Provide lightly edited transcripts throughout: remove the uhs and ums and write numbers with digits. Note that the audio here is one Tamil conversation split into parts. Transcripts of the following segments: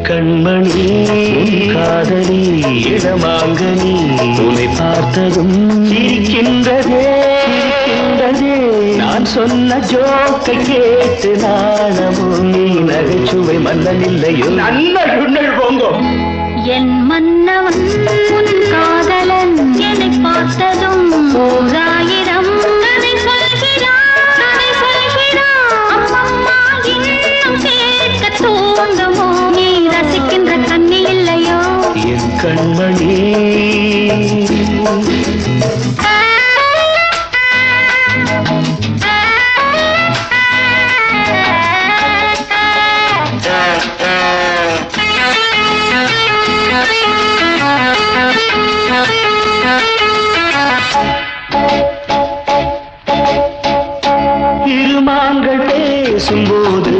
கண்மணி காதலி இடமாங்கனி உன்னை பார்த்ததும் சிரிக்கின்றதே சிரிக்கின்றதே நான் சொன்ன ஜோக்கை கேட்டு நாணமும் நீ நகைச்சுவை மன்னன் இல்லையோ நல்ல போங்கோ என் மன்னவன் உன் காதலன் என்னை பார்த்ததும் ஓராயிரம் கதை சொல்கிறான் அம்மம்மா இன்னும் கேட்க தூண்டுமோ நீ ரசிக்கின்ற கண்ணி இல்லையோ என் கண்மணி இருமாங்கள் பேசும்போது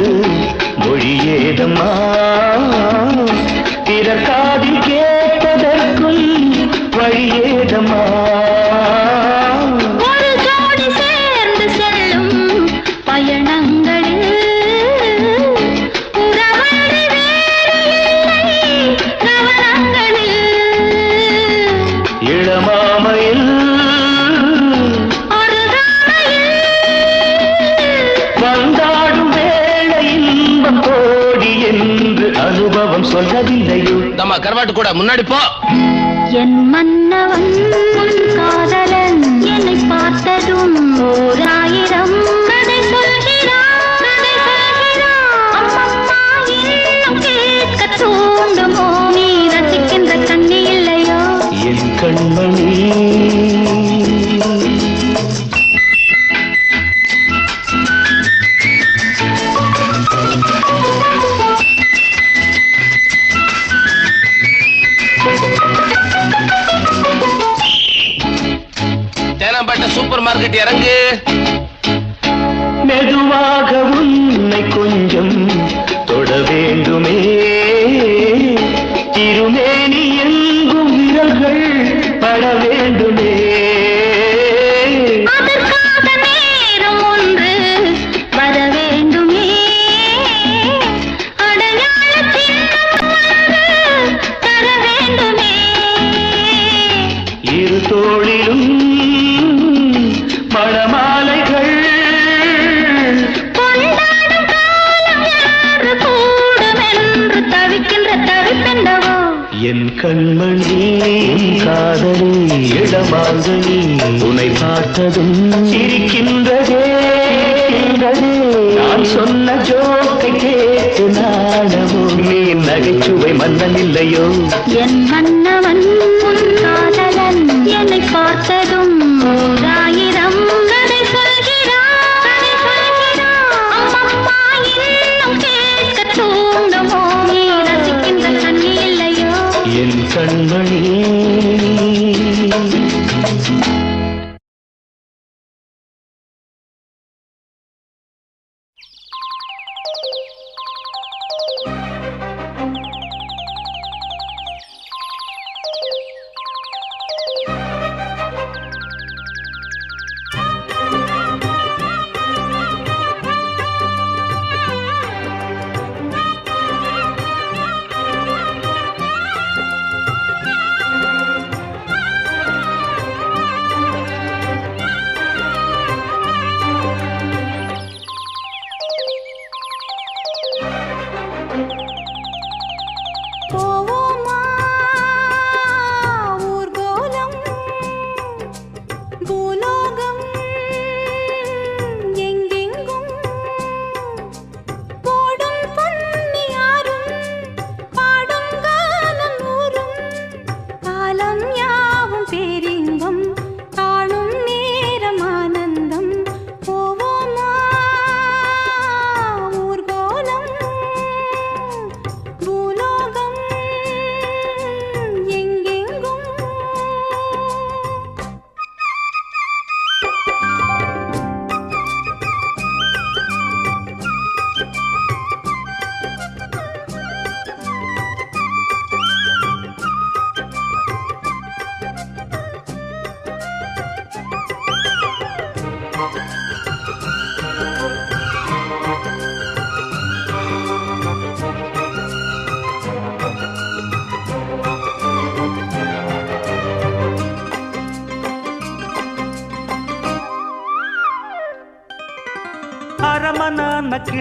மொழியேதம்மா பிறர் காதில் கேட்பதற்கும் வழியேதம்மா ஒரு ஜோடி சேர்ந்து செல்லும் பயணங்களில் உறவழி வேறு இல்லை கவனங்களில் இளமாமையில் வந்தாடும் வேளை இன்பம் கோடி என்று அனுபவம் சொல்லவில்லையோ தம்மா கருவாட்டு கூட முன்னாடி போ என் மன்னவன் உன் காதலன் என்னை பார்த்ததும் ஓராயிரம் கதை சொல்கிறான் அம்மம்மா இன்னும் கேட்க தூண்டுமோ நீ ரசிக்கின்ற கண்ணி இல்லையோ என் கண்மணி தேனாம்பேட்டை சூப்பர் மார்க்கெட் இறங்கு மெதுவாக உன்னை கொஞ்சம் தொட வேண்டுமே திருமேனி எங்கும் விரல்கள் பட வேண்டுமே அதற்காக நேரம் ஒன்று வர வேண்டுமே அடையாள சின்னம் ஒன்று தர வேண்டுமே இரு தோளிலும் மணமாலைகள் கொண்டாடும் காலம் யாரு கூடும் என்று தவிக்கின்ற தவிப்பெண்டவோ என் கண்மணி காதலி இடமாங்கனி உன்னை பார்த்ததும் சிரிக்கின்றதே நான் சொன்ன ஜோக்கை கேட்டு நாணமோ நீ நகைச்சுவை மன்னன் இல்லையோ என் மன்னவன் உன் காதலன் என்னை பார்த்ததும் ஓராயிரம் கதை சொல்கிறான் அம்மம்மா இன்னும் கேட்க தூண்டுமோ நீ ரசிக்கின்ற கண்ணி இல்லையோ என் கண்மணி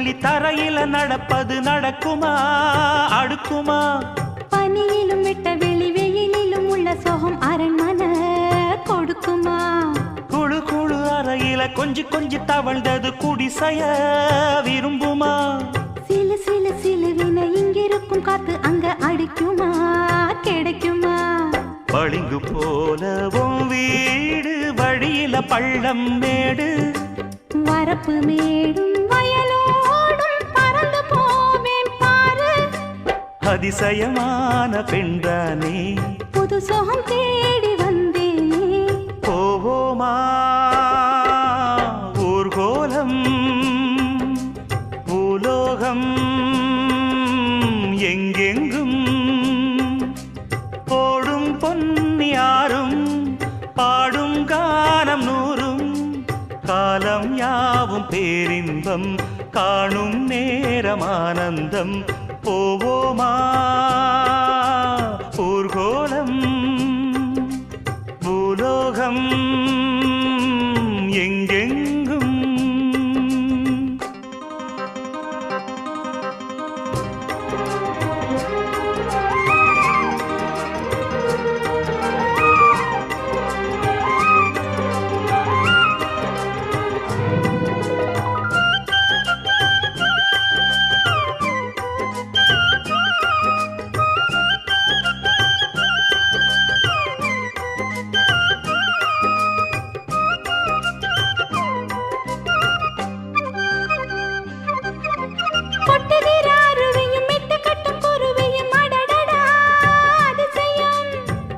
துள்ளி தரையில நடப்பது நடக்குமா அடுக்குமா? பனியிலும் விட்ட வெளி வெயிலிலும் உள்ள சோகம் அரண்மனை கொடுக்குமா? குழு குழு அறையில கொஞ்சி தவழ்ந்தது குடிசைய விரும்புமா? சிலு சிலு சிலுவின இங்கிருக்கும் காத்து அங்க அடிக்குமா கிடைக்குமா? பளிங்கு போலவும் வீடு வழியில பள்ளம் மேடு வரப்பு மேடும் வயலோடும் பறந்து போவேன் பாரு. அதிசயமான பெண்தானே புது சோகம் தேடி வந்தேனே. போவோமா ஊர்கோலம் பூலோகம் எங்கெங்கும் ஓடும் பொன்னியாரும் பாடும் கானம் நூறும் காலம் யாவும் பேரின்பம் காணும் நேரம் ஆனந்தம். போவோமா ஊர்கோலம் பூலோகம் எங்கெங்கும்.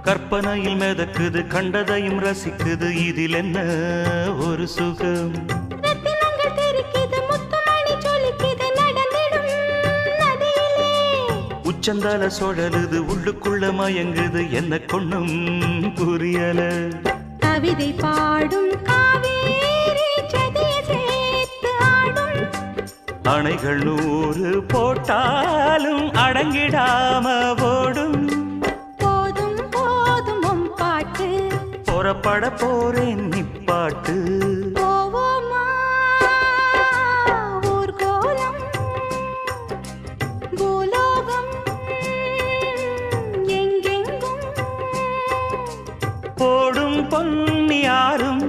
கற்பனையில் மிதக்குது கண்டதையும் ரசிக்குது இதில் என்ன ஒரு சுகம். உச்சந்தால சுழலுது உள்ளுக்குள்ள மயங்குது என்ன கொண்ணும் புரியல. கவிதை பாடும் காவேரி சதிய சேர்த்து ஆடும். அணைகள் 100 போட்டாலும் அடங்கிடாம ஓடும். புறப்பட போறேன் நிப்பாட்டு. போவோமா ஊர்கோலம் பூலோகம் எங்கெங்கும் போடும் பொன்னியாரும்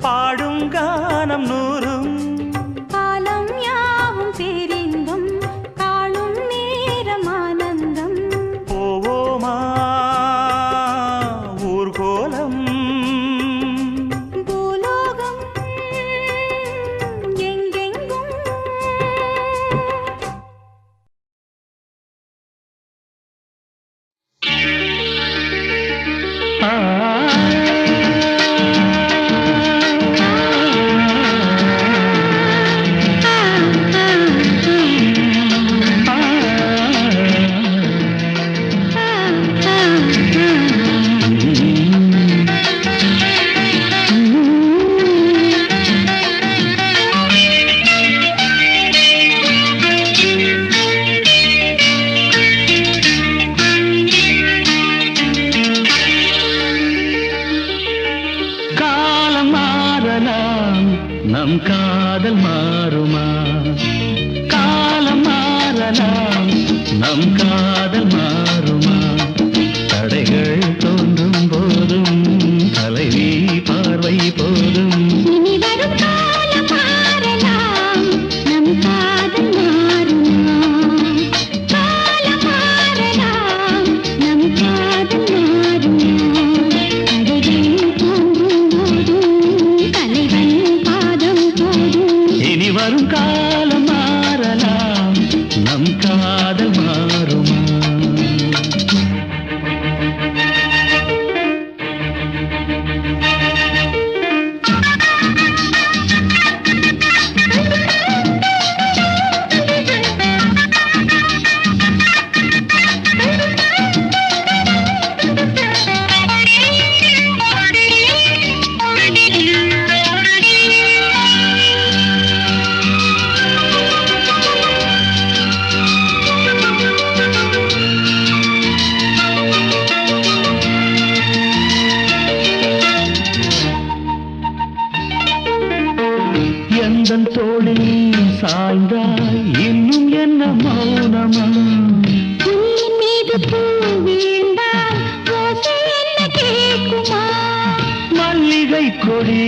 பாடும் கானம் நூறும் காலம் யாவும் பேரின்பம் காணும் நேரம் ஆனந்தம். போவோமா ஊர்கோலம் பூலோகம் எங்கெங்கும். நம் காதல் மாறுமா? காலம் மாறலாம் நம் காதல் மாறுமா? தடைகள் தோன்றும் போதும் தலைவி பார்வை போதும். இனி வரும் காலம் மாறலாம் நம் காதல் மாறுமா? காலம் மாறலாம் நம் காதல் மாறுமா? தடைகள் தோன்றும் போதும் தலைவன் பாதம் போதும். இனி வரும் காலம் மாறலாம் நம் காதல் மாறுமா? மீது பூ வீழ்ந்தால் ஓசை என்ன கேட்குமா? மல்லிகை கொடி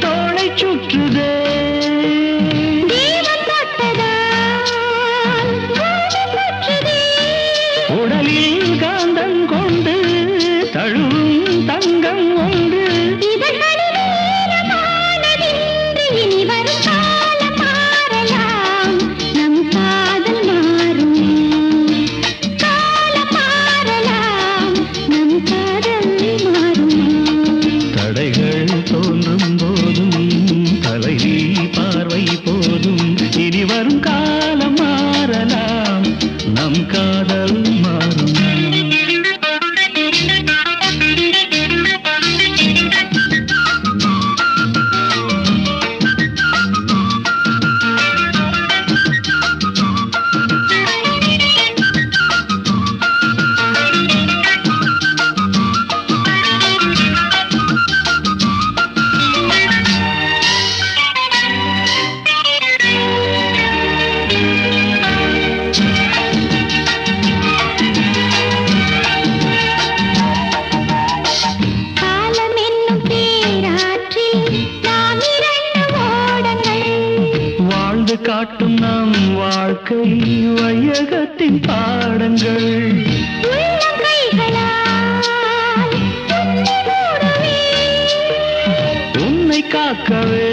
தோளை சுற்றுதே, தேவன் தொட்டதால் பூமி சுற்றுதே. உடலில் காந்தம் கொண்டு தழுவும் தங்கம் உண்டு. இதழ்களில் ஈரமானதின்று இனி வரும் காலம் மாறலாம், நம் காதல் மாறும். காலம் மாறலாம், நம் காதல் மாறும். தடைகள் தோன்றும் போதும் தலைவி பார்வை போதும், இனி வரும் காலம் மாறலாம், நம் காதல் மாறும். காலம் என்னும் பேராற்றில் நாம் இரண்டு ஓடங்கள், வாழ்ந்து காட்டும் நம் வாழ்க்கை வையகத்தின் பாடங்கள். உள்ளம் கைகளால் உன்னை மூடுவேன். உன்னை காக்கவே